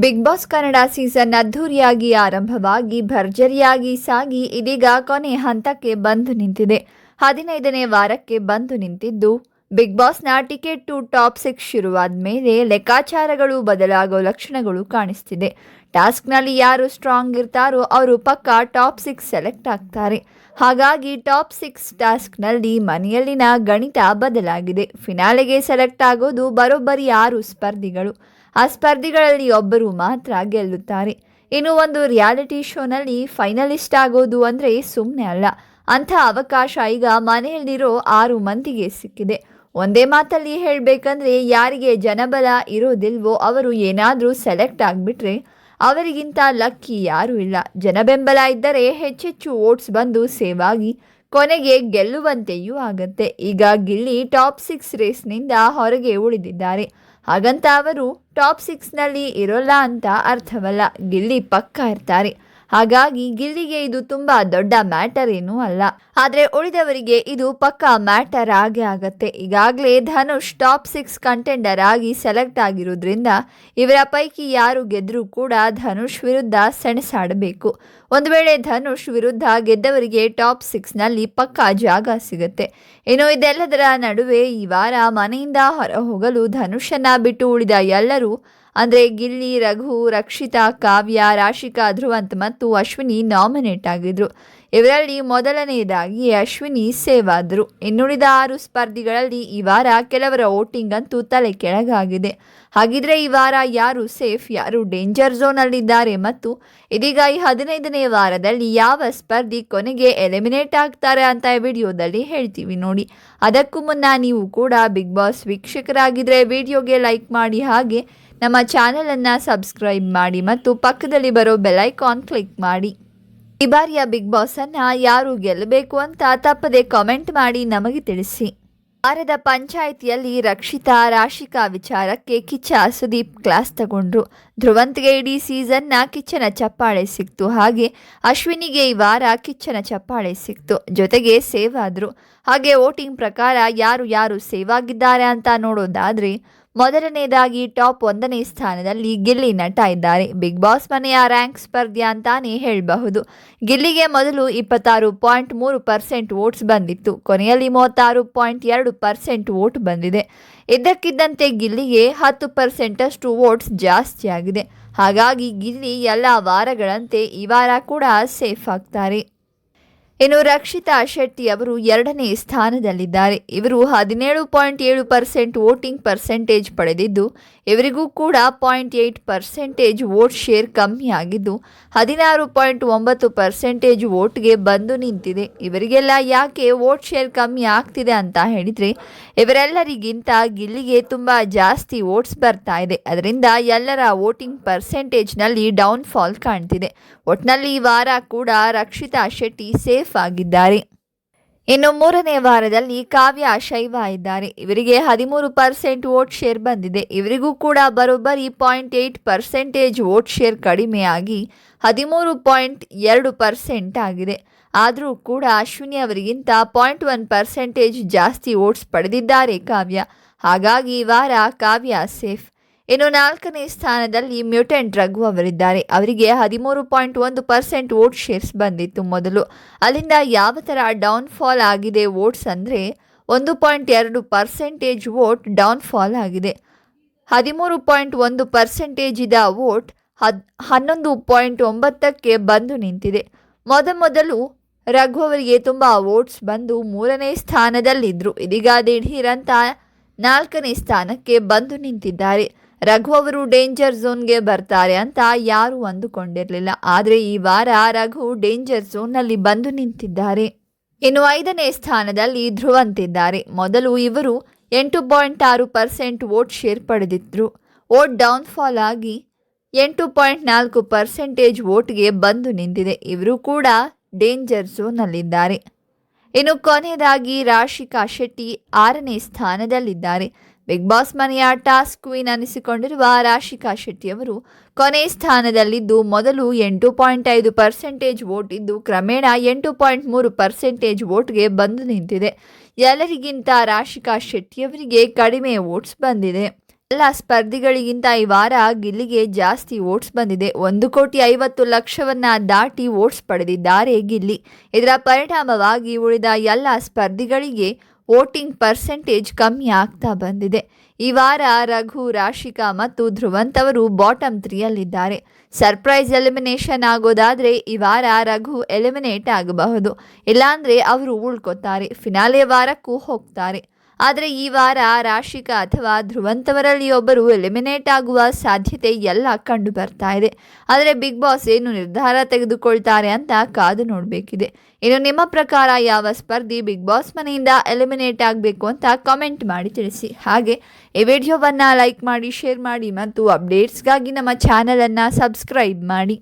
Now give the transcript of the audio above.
Big boss Kannada season ಅದ್ಧೂರಿಯಾಗಿ ಆರಂಭವಾಗಿ ಭರ್ಜರಿಯಾಗಿ ಸಾಗಿ ಇದೀಗ ಕೊನೆ ಹಂತಕ್ಕೆ ಬಂದು ನಿಂತಿದೆ. 15ನೇ ವಾರಕ್ಕೆ ಬಂದು ನಿಂತಿದ್ದು ಬಿಗ್ ಬಾಸ್ನ ಟಿಕೆಟ್ ಟು ಟಾಪ್ 6 ಶುರುವಾದ ಮೇಲೆ ಲೆಕ್ಕಾಚಾರಗಳು ಬದಲಾಗೋ ಲಕ್ಷಣಗಳು ಕಾಣಿಸ್ತಿದೆ. ಟಾಸ್ಕ್ನಲ್ಲಿ ಯಾರು ಸ್ಟ್ರಾಂಗ್ ಇರ್ತಾರೋ ಅವರು ಪಕ್ಕಾ ಟಾಪ್ 6 ಸೆಲೆಕ್ಟ್ ಆಗ್ತಾರೆ. ಹಾಗಾಗಿ ಟಾಪ್ 6 ಟಾಸ್ಕ್ನಲ್ಲಿ ಮನೆಯಲ್ಲಿನ ಗಣಿತ ಬದಲಾಗಿದೆ. ಫಿನಾಲೆಗೆ ಸೆಲೆಕ್ಟ್ ಆಗೋದು ಬರೋಬ್ಬರಿ 6 ಸ್ಪರ್ಧಿಗಳು. ಆ ಸ್ಪರ್ಧಿಗಳಲ್ಲಿ ಒಬ್ಬರು ಮಾತ್ರ ಗೆಲ್ಲುತ್ತಾರೆ. ಇನ್ನು ಒಂದು ರಿಯಾಲಿಟಿ ಶೋನಲ್ಲಿ ಫೈನಲಿಸ್ಟ್ ಆಗೋದು ಅಂದರೆ ಸುಮ್ಮನೆ ಅಲ್ಲ. ಅಂಥ ಅವಕಾಶ ಈಗ ಮನೆಯಲ್ಲಿರೋ 6 ಮಂದಿಗೆ ಸಿಕ್ಕಿದೆ. ಒಂದೇ ಮಾತಲ್ಲಿ ಹೇಳಬೇಕಂದ್ರೆ ಯಾರಿಗೆ ಜನಬಲ ಇರೋದಿಲ್ವೋ ಅವರು ಏನಾದರೂ ಸೆಲೆಕ್ಟ್ ಆಗಿಬಿಟ್ರೆ ಅವರಿಗಿಂತ ಲಕ್ಕಿ ಯಾರೂ ಇಲ್ಲ. ಜನಬೆಂಬಲ ಇದ್ದರೆ ಹೆಚ್ಚೆಚ್ಚು ವೋಟ್ಸ್ ಬಂದು ಸೇವ್ ಆಗಿ ಕೊನೆಗೆ ಗೆಲ್ಲುವಂತೆಯೂ ಆಗತ್ತೆ. ಈಗ ಗಿಲ್ಲಿ ಟಾಪ್ 6 ರೇಸ್ನಿಂದ ಹೊರಗೆ ಉಳಿದಿದ್ದಾರೆ. ಹಾಗಂತ ಅವರು ಟಾಪ್ 6ನಲ್ಲಿ ಇರೋಲ್ಲ ಅಂತ ಅರ್ಥವಲ್ಲ. ಗಿಲ್ಲಿ ಪಕ್ಕಾ ಇರ್ತಾರೆ. ಹಾಗಾಗಿ ಗಿಲ್ಲಿಗೆ ಇದು ತುಂಬ ದೊಡ್ಡ ಮ್ಯಾಟರ್ ಏನೂ ಅಲ್ಲ. ಆದರೆ ಉಳಿದವರಿಗೆ ಇದು ಪಕ್ಕಾ ಮ್ಯಾಟರ್ ಆಗೇ ಆಗತ್ತೆ. ಈಗಾಗಲೇ ಧನುಷ್ ಟಾಪ್ 6 ಕಂಟೆಂಡರ್ ಆಗಿ ಸೆಲೆಕ್ಟ್ ಆಗಿರೋದ್ರಿಂದ ಇವರ ಪೈಕಿ ಯಾರು ಗೆದ್ದರೂ ಕೂಡ ಧನುಷ್ ವಿರುದ್ಧ ಸೆಣಸಾಡಬೇಕು. ಒಂದು ವೇಳೆ ಧನುಷ್ ವಿರುದ್ಧ ಗೆದ್ದವರಿಗೆ ಟಾಪ್ 6ನಲ್ಲಿ ಪಕ್ಕಾ ಜಾಗ ಸಿಗುತ್ತೆ. ಇನ್ನು ಇದೆಲ್ಲದರ ನಡುವೆ ಈ ವಾರ ಮನೆಯಿಂದ ಹೊರ ಹೋಗಲು ಧನುಷನ್ನ ಬಿಟ್ಟು ಉಳಿದ ಎಲ್ಲರೂ ಅಂದರೆ ಗಿಲ್ಲಿ, ರಘು, ರಕ್ಷಿತಾ, ಕಾವ್ಯ, ರಾಶಿಕಾ, ಧ್ರುವಂತ್ ಮತ್ತು ಅಶ್ವಿನಿ ನಾಮಿನೇಟ್ ಆಗಿದ್ರು. ಇವರಲ್ಲಿ ಮೊದಲನೆಯದಾಗಿ ಅಶ್ವಿನಿ ಸೇವ್ ಆದರು. ಇನ್ನುಳಿದ 6 ಸ್ಪರ್ಧಿಗಳಲ್ಲಿ ಈ ವಾರ ಕೆಲವರ ವೋಟಿಂಗ್ ಅಂತೂ ತಲೆ ಕೆಳಗಾಗಿದೆ. ಹಾಗಿದ್ರೆ ಈ ವಾರ ಯಾರು ಸೇಫ್, ಯಾರು ಡೇಂಜರ್ ಝೋನಲ್ಲಿದ್ದಾರೆ ಮತ್ತು ಇದೀಗ ಈ 15ನೇ ವಾರದಲ್ಲಿ ಯಾವ ಸ್ಪರ್ಧಿ ಕೊನೆಗೆ ಎಲಿಮಿನೇಟ್ ಆಗ್ತಾರೆ ಅಂತ ವಿಡಿಯೋದಲ್ಲಿ ಹೇಳ್ತೀವಿ ನೋಡಿ. ಅದಕ್ಕೂ ಮುನ್ನ ನೀವು ಕೂಡ ಬಿಗ್ ಬಾಸ್ ವೀಕ್ಷಕರಾಗಿದ್ದರೆ ವಿಡಿಯೋಗೆ ಲೈಕ್ ಮಾಡಿ, ಹಾಗೆ ನಮ್ಮ ಚಾನಲನ್ನು ಸಬ್ಸ್ಕ್ರೈಬ್ ಮಾಡಿ ಮತ್ತು ಪಕ್ಕದಲ್ಲಿ ಬರೋ ಬೆಲ್ ಐಕಾನ್ ಕ್ಲಿಕ್ ಮಾಡಿ. ಈ ಬಾರಿಯ ಬಿಗ್ ಬಾಸನ್ನು ಯಾರು ಗೆಲ್ಲಬೇಕು ಅಂತ ತಪ್ಪದೆ ಕಾಮೆಂಟ್ ಮಾಡಿ ನಮಗೆ ತಿಳಿಸಿ. ವಾರದ ಪಂಚಾಯಿತಿಯಲ್ಲಿ ರಕ್ಷಿತಾ, ರಾಶಿಕಾ ವಿಚಾರಕ್ಕೆ ಕಿಚ್ಚ ಸುದೀಪ್ ಕ್ಲಾಸ್ ತಗೊಂಡ್ರು. ಧ್ರುವಂತ್ಗೆ ಇಡೀ ಸೀಸನ್ನ ಕಿಚ್ಚನ ಚಪ್ಪಾಳೆ ಸಿಕ್ತು. ಹಾಗೆ ಅಶ್ವಿನಿಗೆ ಈ ವಾರ ಕಿಚ್ಚನ ಚಪ್ಪಾಳೆ ಸಿಕ್ತು. ಜೊತೆಗೆ ಸೇವ್ ಆದರು. ಹಾಗೆ ವೋಟಿಂಗ್ ಪ್ರಕಾರ ಯಾರು ಸೇವ್ ಆಗಿದ್ದಾರೆ ಅಂತ ನೋಡೋದಾದರೆ ಮೊದಲನೇದಾಗಿ ಟಾಪ್ 1ನೇ ಸ್ಥಾನದಲ್ಲಿ ಗಿಲ್ಲಿ ನಟ ಇದ್ದಾರೆ. ಬಿಗ್ ಬಾಸ್ ಮನೆಯ ರ್ಯಾಂಕ್ ಸ್ಪರ್ಧಿ ಅಂತಾನೆ ಹೇಳಬಹುದು. ಗಿಲ್ಲಿಗೆ ಮೊದಲು 26.3% ವೋಟ್ಸ್ ಬಂದಿತ್ತು. ಕೊನೆಯಲ್ಲಿ 36.2% ವೋಟ್ ಬಂದಿದೆ. ಇದ್ದಕ್ಕಿದ್ದಂತೆ ಗಿಲ್ಲಿಗೆ 10% ಅಷ್ಟು ವೋಟ್ಸ್ ಜಾಸ್ತಿ ಆಗಿದೆ. ಹಾಗಾಗಿ ಗಿಲ್ಲಿ ಎಲ್ಲ ವಾರಗಳಂತೆ ಈ ವಾರ ಕೂಡ ಸೇಫ್ ಆಗ್ತಾರೆ. ಇನ್ನು ರಕ್ಷಿತಾ ಶೆಟ್ಟಿ ಅವರು 2ನೇ ಸ್ಥಾನದಲ್ಲಿದ್ದಾರೆ. ಇವರು 17.7% ವೋಟಿಂಗ್ ಪರ್ಸೆಂಟೇಜ್ ಪಡೆದಿದ್ದು ಇವರಿಗೂ ಕೂಡ 0.8% ವೋಟ್ ಶೇರ್ ಕಮ್ಮಿ ಆಗಿದ್ದು 16.9% ವೋಟ್ಗೆ ಬಂದು ನಿಂತಿದೆ. ಇವರಿಗೆಲ್ಲ ಯಾಕೆ ವೋಟ್ ಶೇರ್ ಕಮ್ಮಿ ಆಗ್ತಿದೆ ಅಂತ ಹೇಳಿದರೆ ಇವರೆಲ್ಲರಿಗಿಂತ ಗಿಲ್ಲಿಗೆ ತುಂಬ ಜಾಸ್ತಿ ವೋಟ್ಸ್ ಬರ್ತಾ ಇದೆ. ಅದರಿಂದ ಎಲ್ಲರ ವೋಟಿಂಗ್ ಪರ್ಸೆಂಟೇಜ್ನಲ್ಲಿ ಡೌನ್ಫಾಲ್ ಕಾಣ್ತಿದೆ. ಒಟ್ನಲ್ಲಿ ಈ ವಾರ ಕೂಡ ರಕ್ಷಿತಾ ಶೆಟ್ಟಿ ಸೇಫ್ ಆಗಿದ್ದಾರೆ. ಇನ್ನು 3ನೇ ವಾರದಲ್ಲಿ ಕಾವ್ಯ, ಶೈವ ಇದ್ದಾರೆ. ಇವರಿಗೆ 13% ವೋಟ್ ಶೇರ್ ಬಂದಿದೆ. ಇವರಿಗೂ ಕೂಡ ಬರೋಬ್ಬರಿ 0.8% ವೋಟ್ ಶೇರ್ ಕಡಿಮೆಯಾಗಿ 13.2% ಆಗಿದೆ. ಆದರೂ ಕೂಡ ಅಶ್ವಿನಿ ಅವರಿಗಿಂತ 0.1% ಜಾಸ್ತಿ ವೋಟ್ಸ್ ಪಡೆದಿದ್ದಾರೆ ಕಾವ್ಯ. ಹಾಗಾಗಿ ಈ ವಾರ ಕಾವ್ಯ ಸೇಫ್. ಇನ್ನು 4ನೇ ಸ್ಥಾನದಲ್ಲಿ ಮ್ಯೂಟೆಂಟ್ ರಘು ಅವರಿದ್ದಾರೆ. ಅವರಿಗೆ 13.1% ವೋಟ್ ಶೇರ್ಸ್ ಬಂದಿತ್ತು ಮೊದಲು. ಅಲ್ಲಿಂದ ಯಾವ ಥರ ಡೌನ್ಫಾಲ್ ಆಗಿದೆ ವೋಟ್ಸ್ ಅಂದರೆ 1.2% ವೋಟ್ ಡೌನ್ಫಾಲ್ ಆಗಿದೆ. 13.1% ಇದ್ದ ವೋಟ್ 11.9ಕ್ಕೆ ಬಂದು ನಿಂತಿದೆ. ಮೊದಲು ರಘು ಅವರಿಗೆ ತುಂಬ ವೋಟ್ಸ್ ಬಂದು 3ನೇ ಸ್ಥಾನದಲ್ಲಿದ್ದರು. ಇದೀಗ ದಿಢೀರಂತ 4ನೇ ಸ್ಥಾನಕ್ಕೆ ಬಂದು ನಿಂತಿದ್ದಾರೆ. ರಘು ಅವರು ಡೇಂಜರ್ ಝೋನ್ಗೆ ಬರ್ತಾರೆ ಅಂತ ಯಾರೂ ಅಂದುಕೊಂಡಿರಲಿಲ್ಲ. ಆದರೆ ಈ ವಾರ ರಘು ಡೇಂಜರ್ ಝೋನ್ನಲ್ಲಿ ಬಂದು ನಿಂತಿದ್ದಾರೆ. ಇನ್ನು 5ನೇ ಸ್ಥಾನದಲ್ಲಿ ಧ್ರುವಂತ್ ಇದ್ದಾರೆ. ಮೊದಲು ಇವರು 8.6% ವೋಟ್ ಶೇರ್ ಪಡೆದಿದ್ರು. ವೋಟ್ ಡೌನ್ಫಾಲ್ ಆಗಿ 8.4% ವೋಟ್ಗೆ ಬಂದು ನಿಂತಿದೆ. ಇವರು ಕೂಡ ಡೇಂಜರ್ ಝೋನ್ನಲ್ಲಿದ್ದಾರೆ. ಇನ್ನು ಕೊನೆಯದಾಗಿ ರಾಶಿಕಾ ಶೆಟ್ಟಿ 6ನೇ ಸ್ಥಾನದಲ್ಲಿದ್ದಾರೆ. ಬಿಗ್ ಬಾಸ್ ಮನೆಯ ಟಾಸ್ಕ್ ಕ್ವೀನ್ ಅನಿಸಿಕೊಂಡಿರುವ ರಾಶಿಕಾ ಶೆಟ್ಟಿ ಅವರು ಕೊನೆ ಸ್ಥಾನದಲ್ಲಿದ್ದು ಮೊದಲು 8.5% ವೋಟ್ ಇದ್ದು ಕ್ರಮೇಣ 8.3% ವೋಟ್ಗೆ ಬಂದು ನಿಂತಿದೆ. ಎಲ್ಲರಿಗಿಂತ ರಾಶಿಕಾ ಶೆಟ್ಟಿಯವರಿಗೆ ಕಡಿಮೆ ವೋಟ್ಸ್ ಬಂದಿದೆ. ಎಲ್ಲ ಸ್ಪರ್ಧಿಗಳಿಗಿಂತ ಈ ವಾರ ಗಿಲ್ಲಿಗೆ ಜಾಸ್ತಿ ವೋಟ್ಸ್ ಬಂದಿದೆ. 1,50,00,000 ದಾಟಿ ವೋಟ್ಸ್ ಪಡೆದಿದ್ದಾರೆ ಗಿಲ್ಲಿ. ಇದರ ಪರಿಣಾಮವಾಗಿ ಉಳಿದ ಎಲ್ಲ ಸ್ಪರ್ಧಿಗಳಿಗೆ ವೋಟಿಂಗ್ ಪರ್ಸೆಂಟೇಜ್ ಕಮ್ಮಿ ಆಗ್ತಾ ಬಂದಿದೆ. ಈ ವಾರ ರಘು, ರಾಶಿಕಾ ಮತ್ತು ಧ್ರುವಂತ್ ಅವರು ಬಾಟಮ್ 3ಯಲ್ಲಿದ್ದಾರೆ. ಸರ್ಪ್ರೈಸ್ ಎಲಿಮಿನೇಷನ್ ಆಗೋದಾದರೆ ಈ ವಾರ ರಘು ಎಲಿಮಿನೇಟ್ ಆಗಬಹುದು, ಇಲ್ಲಾಂದರೆ ಅವರು ಉಳ್ಕೋತಾರೆ, ಫಿನಾಲೆ ವಾರಕ್ಕೂ ಹೋಗ್ತಾರೆ. ಆದರೆ ಈ ವಾರ ರಾಶಿಕಾ ಅಥವಾ ಧ್ರುವಂತ್ ಅವರಲ್ಲಿ ಒಬ್ಬರು ಎಲಿಮಿನೇಟ್ ಆಗುವ ಸಾಧ್ಯತೆ ಎಲ್ಲ ಕಂಡು ಬರ್ತಾ ಇದೆ. ಆದರೆ ಬಿಗ್ ಬಾಸ್ ಏನು ನಿರ್ಧಾರ ತೆಗೆದುಕೊಳ್ತಾರೆ ಅಂತ ಕಾದು ನೋಡಬೇಕಿದೆ. ಇನ್ನು ನಿಮ್ಮ ಪ್ರಕಾರ ಯಾವ ಸ್ಪರ್ಧಿ ಬಿಗ್ ಬಾಸ್ ಮನೆಯಿಂದ ಎಲಿಮಿನೇಟ್ ಆಗಬೇಕು ಅಂತ ಕಾಮೆಂಟ್ ಮಾಡಿ ತಿಳಿಸಿ. ಹಾಗೆ ಈ ವಿಡಿಯೋವನ್ನು ಲೈಕ್ ಮಾಡಿ, ಶೇರ್ ಮಾಡಿ ಮತ್ತು ಅಪ್ಡೇಟ್ಸ್ಗಾಗಿ ನಮ್ಮ ಚಾನಲನ್ನು ಸಬ್ಸ್ಕ್ರೈಬ್ ಮಾಡಿ.